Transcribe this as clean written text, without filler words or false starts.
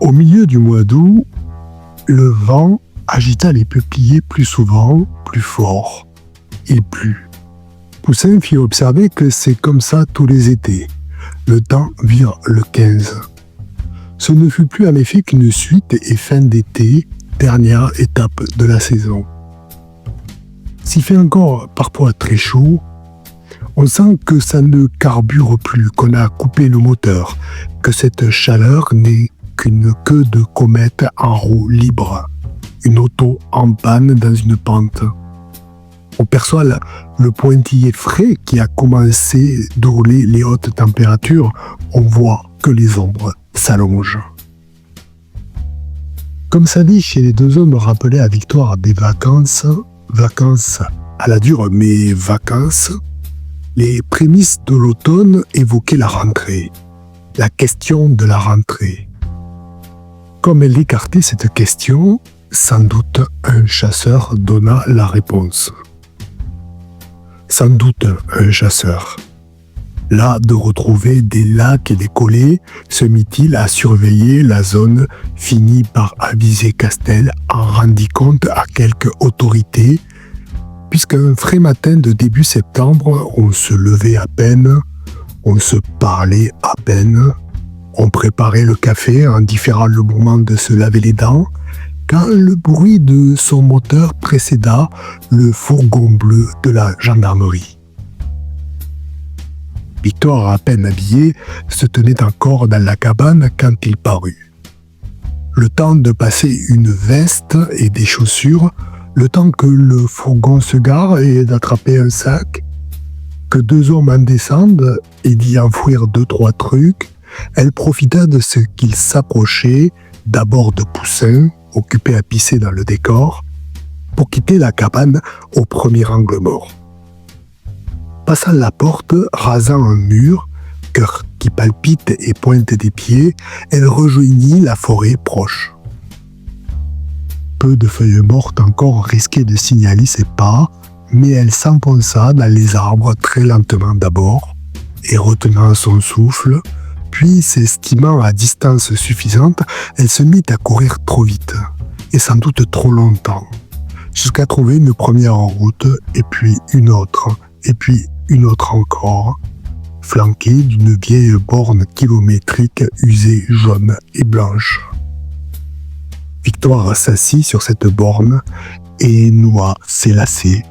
Au milieu du mois d'août, le vent agita les peupliers plus souvent, plus fort. Il plut. Poussin fit observer que c'est comme ça tous les étés. Le temps vire le 15. Ce ne fut plus en effet qu'une suite et fin d'été, dernière étape de la saison. S'il fait encore parfois très chaud, on sent que ça ne carbure plus, qu'on a coupé le moteur, que cette chaleur n'est qu'une queue de comète en roue libre, une auto en panne dans une pente. On perçoit le pointillé frais qui a commencé d'ourler les hautes températures. On voit que les ombres s'allongent. Comme ça dit chez les deux hommes rappelait à Victoire des vacances à la dure, mais vacances, les prémices de l'automne évoquaient la rentrée, la question de la rentrée. Comme elle écartait cette question, sans doute un chasseur donna la réponse. Sans doute un chasseur. Là de retrouver des lacs et des collets, se mit-il à surveiller la zone, finit par aviser Castel, en rendit compte à quelque autorité, puisqu'un frais matin de début septembre, on se levait à peine, on se parlait à peine, on préparait le café en différant le moment de se laver les dents, quand le bruit de son moteur précéda le fourgon bleu de la gendarmerie. Victoire, à peine habillé, se tenait encore dans la cabane quand il parut. Le temps de passer une veste et des chaussures, le temps que le fourgon se gare et d'attraper un sac, que deux hommes en descendent et d'y enfouir 2-3 trucs, elle profita de ce qu'il s'approchait, d'abord de Poussin, occupé à pisser dans le décor, pour quitter la cabane au premier angle mort. Passant la porte, rasant un mur, cœur qui palpite et pointe des pieds, elle rejoignit la forêt proche. Peu de feuilles mortes encore risquaient de signaler ses pas, mais elle s'enfonça dans les arbres très lentement d'abord, et retenant son souffle, puis s'estimant à distance suffisante, elle se mit à courir trop vite, et sans doute trop longtemps, jusqu'à trouver une première route, et puis une autre encore, flanquée d'une vieille borne kilométrique usée jaune et blanche. Victoire s'assit sur cette borne et noua ses lacets